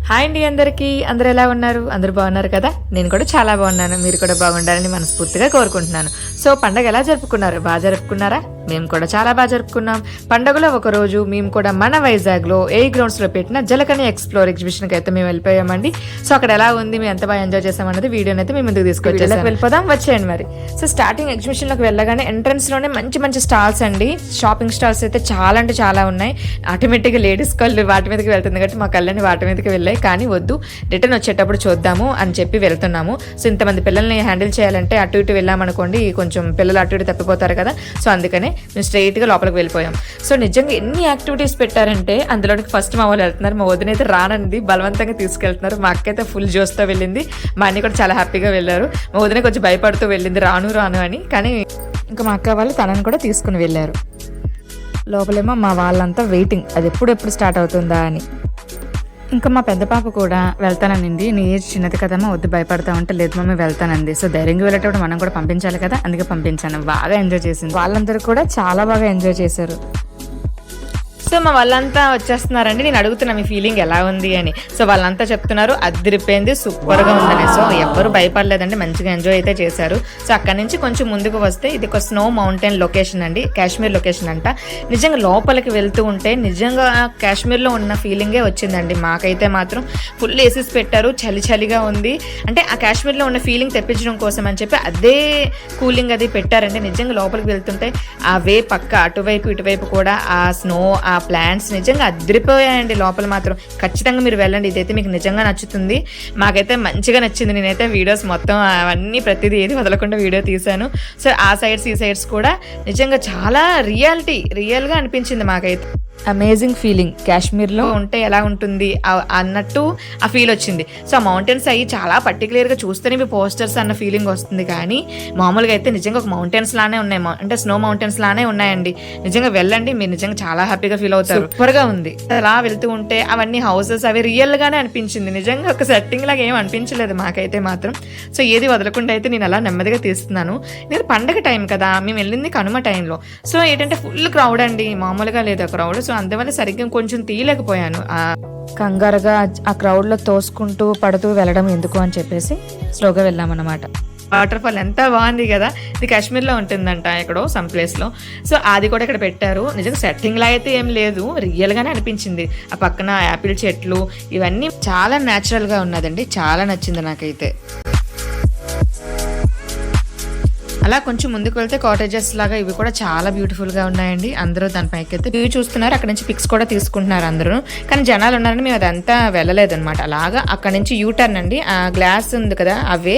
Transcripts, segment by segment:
Hi అండి అందరికీ. అందరు ఎలా ఉన్నారు? అందరూ బాగున్నారు కదా? నేను కూడా చాలా బాగున్నాను. మీరు కూడా బాగుండాలని మనస్ఫూర్తిగా కోరుకుంటున్నాను. సో పండగ ఎలా జరుపుకున్నారు? బాగా జరుపుకున్నారా? మేము కూడా చాలా బాగా జరుపుకున్నాం. పండుగలో ఒక రోజు మేము కూడా మన వైజాగ్లో ఏ గ్రౌండ్స్లో పెట్టిన జలకని ఎక్స్ప్లోర్ ఎగ్జిబిషన్కి అయితే మేము వెళ్ళిపోయామండి. సో అక్కడ ఎలా ఉంది, మేము ఎంత బాగా ఎంజాయ్ చేసామన్నది వీడియోని అయితే మేము ముందుకు తీసుకొచ్చేసాం. వెళ్ళిపోదాం, వచ్చేయండి మరి. సో స్టార్టింగ్ ఎగ్జిబిషన్లోకి వెళ్ళగానే ఎంట్రన్స్లోనే మంచి మంచి స్టాల్స్ అండి. షాపింగ్ స్టాల్స్ అయితే చాలా అంటే చాలా ఉన్నాయి. ఆటోమేటిక్గా లేడీస్ కళ్ళు వాటి మీదకి వెళ్తుంది కాబట్టి మా కళ్ళని వాటి మీదకి వెళ్ళాయి. కానీ వద్దు, రిటర్న్ వచ్చేటప్పుడు చూద్దాము అని చెప్పి వెళ్తున్నాము. సో ఇంతమంది పిల్లల్ని హ్యాండిల్ చేయాలంటే అటు ఇటు వెళ్ళామనుకోండి, కొంచెం పిల్లలు అటు ఇటు తప్పిపోతారు కదా. సో అందుకనే మేము స్ట్రైట్గా లోపలికి వెళ్ళిపోయాం. సో నిజంగా ఎన్ని యాక్టివిటీస్ పెట్టారంటే అందులోనికి ఫస్ట్ మా వాళ్ళు వెళ్తున్నారు. మా వదిన అయితే రానంది, బలవంతంగా తీసుకెళ్తున్నారు. మా అక్క అయితే ఫుల్ జోస్తో వెళ్ళింది. మా అన్ని కూడా చాలా హ్యాపీగా వెళ్ళారు. మా వదిన కొంచెం భయపడుతూ వెళ్ళింది, రాను రాను అని. కానీ ఇంకా మా అక్క వాళ్ళు తనని కూడా తీసుకుని వెళ్ళారు. లోపలేమో మా వాళ్ళంతా వెయిటింగ్, అది ఎప్పుడు స్టార్ట్ అవుతుందా అని. ఇంకా మా పెద్ద పాప కూడా వెళ్తాననింది. నీ ఏజ్ చిన్నది కదమ్మా, వద్దు భయపడతా ఉంటే లేదు మమ్మీ వెళ్తానంది. సో ధైర్యంగా వెళ్ళేటప్పుడు మనం కూడా పంపించాలి కదా, అందుకే పంపించాను. బాగా ఎంజాయ్ చేసింది. వాళ్ళందరూ కూడా చాలా బాగా ఎంజాయ్ చేశారు. సో మా వాళ్ళంతా వచ్చేస్తున్నారండి. నేను అడుగుతున్నా మీ ఫీలింగ్ ఎలా ఉంది అని. సో వాళ్ళంతా చెప్తున్నారు అదిరిపోయింది, సూపర్గా ఉందని. సో ఎవ్వరు భయపడలేదండి, మంచిగా ఎంజాయ్ అయితే చేశారు. సో అక్కడ నుంచి కొంచెం ముందుకు వస్తే ఇది ఒక స్నో మౌంటైన్ లొకేషన్ అండి, కాశ్మీర్ లొకేషన్ అంట. నిజంగా లోపలికి వెళ్తూ ఉంటే నిజంగా కాశ్మీర్లో ఉన్న ఫీలింగే వచ్చిందండి. మాకైతే మాత్రం ఫుల్ ఏసీస్ పెట్టారు, చలి చలిగా ఉంది. అంటే ఆ కాశ్మీర్లో ఉన్న ఫీలింగ్ తెప్పించడం కోసం అని చెప్పి అదే కూలింగ్ అది పెట్టారండి. నిజంగా లోపలికి వెళ్తుంటే ఆ వే పక్క అటువైపు ఇటువైపు కూడా ఆ స్నో, ఆ ప్లాంట్స్ నిజంగా అదిరిపోయాయండి. లోపల మాత్రం ఖచ్చితంగా మీరు వెళ్ళండి, ఇదైతే మీకు నిజంగా నచ్చుతుంది. మాకైతే మంచిగా నచ్చింది. నేనైతే వీడియోస్ మొత్తం అవన్నీ ప్రతిదీ ఏది వదలకుండా వీడియో తీశాను. సో ఆ సైడ్స్ ఈ సైడ్స్ కూడా నిజంగా చాలా రియల్గా అనిపించింది మాకైతే. Amazing feeling. కాశ్మీర్లో ఉంటే ఎలా ఉంటుంది అన్నట్టు ఆ ఫీల్ వచ్చింది. సో ఆ మౌంటైన్స్ అయ్యి చాలా పర్టికులర్గా చూస్తేనే మీ పోస్టర్స్ అన్న ఫీలింగ్ వస్తుంది. కానీ మామూలుగా అయితే నిజంగా ఒక మౌంటైన్స్ లానే ఉన్నాయి, అంటే స్నో మౌంటైన్స్ లానే ఉన్నాయండి. నిజంగా వెళ్ళండి, మీరు నిజంగా చాలా హ్యాపీగా ఫీల్ అవుతారు. సూపర్గా ఉంది. అలా వెళ్తూ ఉంటే అవన్నీ హౌసెస్ అవి రియల్గానే అనిపించింది. నిజంగా ఒక సెట్టింగ్ లాగా ఏం అనిపించలేదు మాకైతే మాత్రం. సో ఏది వదలకుండా అయితే నేను అలా నెమ్మదిగా తీస్తున్నాను. నేను పండగ టైం కదా, మేము వెళ్ళింది కనుమ టైంలో. సో ఏంటంటే ఫుల్ క్రౌడ్ అండి, మామూలుగా లేదు ఆ క్రౌడ్. సో అందువల్ల సరిగ్గా కొంచెం తీయలేకపోయాను. కంగారుగా ఆ క్రౌడ్లో తోసుకుంటూ పడుతూ వెళ్ళడం ఎందుకు అని చెప్పేసి స్లోగా వెళ్ళామన్నమాట. వాటర్ ఫాల్ ఎంత బాగుంది కదా. ఇది కాశ్మీర్లో ఉంటుందంట ఎక్కడో సమ్ ప్లేస్లో. సో అది కూడా ఇక్కడ పెట్టారు. నిజంగా సెట్టింగ్లా అయితే ఏం లేదు, రియల్గానే అనిపించింది. ఆ పక్కన యాపిల్ చెట్లు ఇవన్నీ చాలా న్యాచురల్గా ఉన్నదండి. చాలా నచ్చింది నాకైతే. అలా కొంచెం ముందుకు వెళ్తే కాటేజెస్ లాగా ఇవి కూడా చాలా బ్యూటిఫుల్గా ఉన్నాయండి. అందరూ దానిపైకి అయితే వ్యూ చూస్తున్నారు, అక్కడ నుంచి పిక్స్ కూడా తీసుకుంటున్నారు అందరూ. కానీ జనాలు ఉన్నారని మేము అదంతా వెళ్ళలేదన్నమాట. అలాగా అక్కడ నుంచి యూటర్న్ అండి, ఆ గ్లాస్ ఉంది కదా అవే,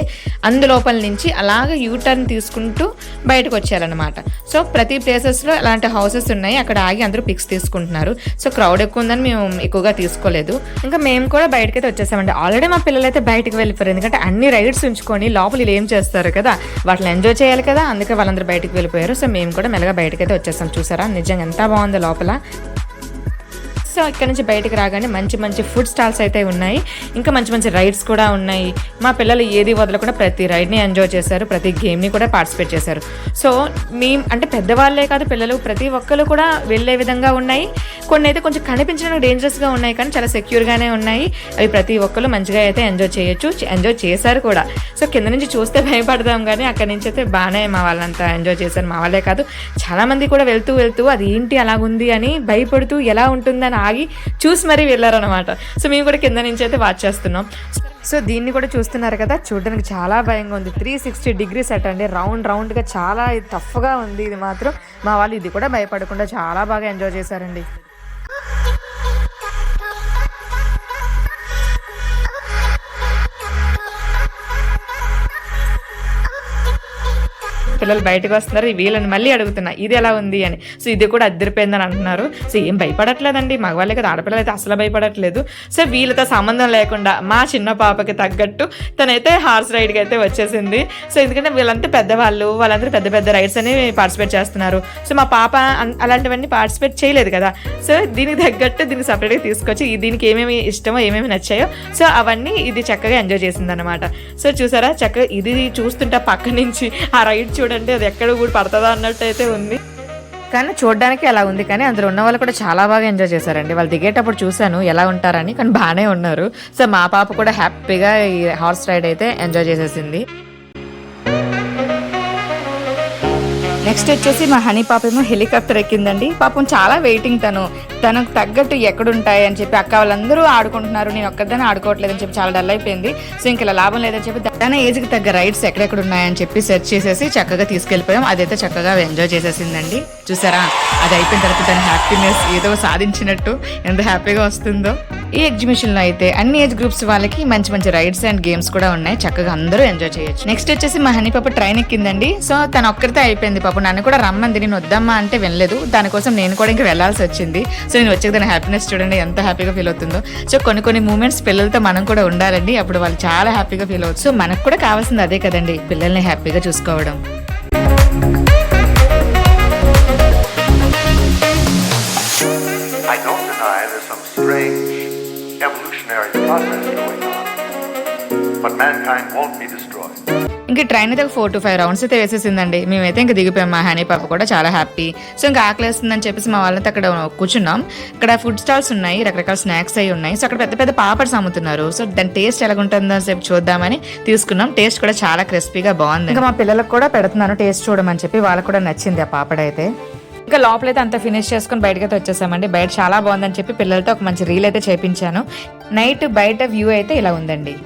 అందులోపల నుంచి అలాగ యూటర్న్ తీసుకుంటూ బయటకు వచ్చారనమాట. సో ప్రతి ప్లేసెస్లో అలాంటి హౌసెస్ ఉన్నాయి, అక్కడ ఆగి అందరూ పిక్స్ తీసుకుంటున్నారు. సో క్రౌడ్ ఎక్కువ ఉందని మేము ఎక్కువగా తీసుకోలేదు. ఇంకా మేము కూడా బయటకైతే వచ్చేసామండి. ఆల్రెడీ మా పిల్లలు అయితే బయటకు వెళ్ళిపోయారు, ఎందుకంటే అన్ని రైడ్స్ ఉంచుకొని లోపల వీళ్ళు ఏం చేస్తారు కదా, వాటిని ఎంజాయ్ చేయాలి కదా, అందుకే వాళ్ళందరూ బయటకు వెళ్ళిపోయారు. సో మేము కూడా మెల్లగా బయటకైతే వచ్చేసాం. చూసారా నిజంగా ఎంత బాగుందో లోపల. సో ఇక్కడ నుంచి బయటకు రాగానే మంచి మంచి ఫుడ్ స్టాల్స్ అయితే ఉన్నాయి, ఇంకా మంచి మంచి రైడ్స్ కూడా ఉన్నాయి. మా పిల్లలు ఏది వదలకుండా ప్రతి రైడ్ని ఎంజాయ్ చేశారు, ప్రతి గేమ్ని కూడా పార్టిసిపేట్ చేశారు. సో మేము అంటే పెద్దవాళ్ళే కాదు, పిల్లలు ప్రతి ఒక్కరు కూడా వెళ్ళే విధంగా ఉన్నాయి. కొన్ని అయితే కొంచెం కనిపించడానికి డేంజరస్గా ఉన్నాయి, కానీ చాలా సెక్యూర్గానే ఉన్నాయి. అవి ప్రతి ఒక్కరు మంచిగా అయితే ఎంజాయ్ చేయొచ్చు, ఎంజాయ్ చేశారు కూడా. సో కింద నుంచి చూస్తే భయపడదాం, కానీ అక్కడి నుంచి అయితే బాగానే మా వాళ్ళంతా ఎంజాయ్ చేశారు. మా వాళ్ళే కాదు చాలామంది కూడా వెళ్తూ అది ఏంటి అలాగుంది అని భయపడుతూ ఎలా ఉంటుందని ఆగి చూసి మరీ వెళ్ళారనమాట. సో మేము కూడా కింద నుంచి అయితే వాచ్ చేస్తున్నాం. సో దీన్ని కూడా చూస్తున్నారు కదా, చూడడానికి చాలా భయంగా ఉంది. 360 డిగ్రీస్ సెట్ అండి, రౌండ్గా చాలా టఫ్గా ఉంది. ఇది మాత్రం మా వాళ్ళు ఇది కూడా భయపడకుండా చాలా బాగా ఎంజాయ్ చేశారండి. పిల్లలు బయటకు వస్తున్నారు, వీళ్ళని మళ్ళీ అడుగుతున్నా ఇది ఎలా ఉంది అని. సో ఇది కూడా అద్దరిపోయిందని అంటున్నారు. సో ఏం భయపడట్లేదండి, మగవాళ్ళే కదా, ఆడపిల్లలు అయితే అసలు భయపడట్లేదు. సో వీళ్ళతో సంబంధం లేకుండా మా చిన్న పాపకి తగ్గట్టు తనైతే హార్స్ రైడ్కి అయితే వచ్చేసింది. సో ఎందుకంటే వీళ్ళంతా పెద్దవాళ్ళు, వాళ్ళందరూ పెద్ద పెద్ద రైడ్స్ అని పార్టిసిపేట్ చేస్తున్నారు. సో మా పాప అలాంటివన్నీ పార్టిసిపేట్ చేయలేదు కదా. సో దీనికి తగ్గట్టు దీనికి సపరేట్గా తీసుకొచ్చి దీనికి ఏమేమి ఇష్టమో ఏమేమి నచ్చాయో సో అవన్నీ ఇది చక్కగా ఎంజాయ్ చేసింది అనమాట. సో చూసారా చక్కగా ఇది చూస్తుంటే పక్క నుంచి ఆ రైడ్ చూడండి, అది ఎక్కడ కూడా పడుతుందా అన్నట్టు అయితే ఉంది. కానీ చూడడానికి అలా ఉంది, కానీ అందులో ఉన్న వాళ్ళు కూడా చాలా బాగా ఎంజాయ్ చేశారండి. వాళ్ళు దిగేటప్పుడు చూశాను ఎలా ఉంటారని, కానీ బాగానే ఉన్నారు. సో మా పాప కూడా హ్యాపీగా ఈ హార్స్ రైడ్ అయితే ఎంజాయ్ చేసేసింది. నెక్స్ట్ వచ్చేసి మా హనీ పాప ఏమో హెలికాప్టర్ ఎక్కిందండి. పాపం చాలా వెయిటింగ్, తనకు తగ్గట్టు ఎక్కడుంటాయి అని చెప్పి అక్క వాళ్ళందరూ ఆడుకుంటున్నారు, నేను ఒక్కదాన్ని ఆడుకోవట్లేదని చెప్పి చాలా డల్ అయిపోయింది. సో ఇంకా లాభం లేదని చెప్పి తన ఏజ్కి తగ్గ రైడ్స్ ఎక్కడెక్కడ ఉన్నాయని చెప్పి సెర్చ్ చేసేసి చక్కగా తీసుకెళ్ళిపోయాం. అదైతే చక్కగా ఎంజాయ్ చేసేసిందండి. చూసారా, అది అయిపోయిన తర్వాత తన హ్యాపీనెస్ ఏదో సాధించినట్టు ఎంత హ్యాపీగా వస్తుందో. ఈ ఎగ్జిబిషన్ లో అయితే అన్ని ఏజ్ గ్రూప్స్ వాళ్ళకి మంచి మంచి రైడ్స్ అండ్ గేమ్స్ కూడా ఉన్నాయి, చక్కగా అందరూ ఎంజాయ్ చేయొచ్చు. నెక్స్ట్ వచ్చేసి మా హనీ పాప ట్రైన్ ఎక్కిందండి. సో తన ఒక్కరితో అయిపోయింది. పాప నన్ను కూడా రమ్మంది, నేను వద్దమ్మా అంటే వినలేదు. దానికోసం నేను కూడా ఇంకా వెళ్లాల్సి వచ్చింది. సో నేను వచ్చే దాని హ్యాపీనెస్ చూడండి ఎంత హ్యాపీగా ఫీల్ అవుతుందో. సో కొన్ని మూమెంట్స్ పిల్లలతో మనం కూడా ఉండాలండి, అప్పుడు వాళ్ళు చాలా హ్యాపీగా ఫీల్ అవుతుంది. సో మనకు కూడా కావాల్సింది అదే కదండి, పిల్లల్ని హ్యాపీగా చూసుకోవడం. I don't deny there's some strange evolutionary process going on, but mankind won't be destroyed. ఇంక ట్రైన్ అయితే 4 to 5 రౌండ్స్ అయితే వేసేసిందండి. మేమైతే ఇంకా దిగిపోయాం. మా హనీ పాప కూడా చాలా హ్యాపీ. సో ఇంకా ఆకలేస్తుందని చెప్పేసి మా వాళ్ళతో అక్కడ కూర్చున్నాం. ఇక్కడ ఫుడ్ స్టాల్స్ ఉన్నాయి, రకరకాల స్నాక్స్ అయి ఉన్నాయి. సో అక్కడ పెద్ద పెద్ద పాపడ్స్ అమ్ముతున్నారు. సో దాని టేస్ట్ ఎలాగుంటుందో చెప్పి చూద్దామని తీసుకున్నాం. టేస్ట్ కూడా చాలా క్రిస్పీగా బాగుంది. ఇంకా మా పిల్లలకు కూడా పెడుతున్నాను టేస్ట్ చూడమని చెప్పి, వాళ్ళకు కూడా నచ్చింది ఆ పాపడైతే. ఇంకా లోపలైతే అంతా ఫినిష్ చేసుకుని బయటకైతే వచ్చేసామండి. బయట చాలా బాగుందని చెప్పి పిల్లలతో ఒక మంచి రీల్ అయితే చేపించాను. నైట్ బయట వ్యూ అయితే ఇలా ఉందండి.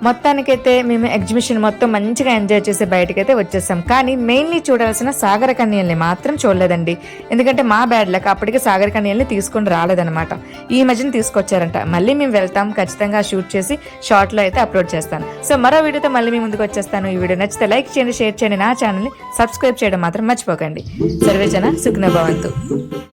మొత్తానికైతే మేము ఎగ్జిబిషన్ మొత్తం మంచిగా ఎంజాయ్ చేసి బయటకైతే వచ్చేసాం. కానీ మెయిన్లీ చూడాల్సిన సాగర కన్యల్ని మాత్రం చూడలేదండి. ఎందుకంటే మా బ్యాడ్ లక్ అప్పటికే సాగర కన్యల్ని తీసుకొని రాలేదనమాట. ఈ మధ్యన తీసుకొచ్చారంట. మళ్ళీ మేము వెళ్తాం, ఖచ్చితంగా షూట్ చేసి షార్ట్లో అయితే అప్లోడ్ చేస్తాను. సో మరో వీడియోతో మళ్ళీ మీ ముందుకు వచ్చేస్తాను. ఈ వీడియో నచ్చితే లైక్ చేయండి, షేర్ చేయండి, నా ఛానల్ని సబ్స్క్రైబ్ చేయడం మాత్రం మర్చిపోకండి. సర్వేజన సుఖ్న భవంతు.